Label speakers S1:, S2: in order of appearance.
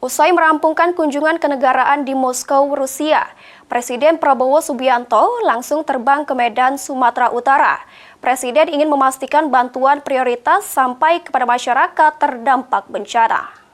S1: Usai merampungkan kunjungan kenegaraan di Moskow, Rusia, Presiden Prabowo Subianto langsung terbang ke Medan, Sumatera Utara. Presiden ingin memastikan bantuan prioritas sampai kepada masyarakat terdampak bencana.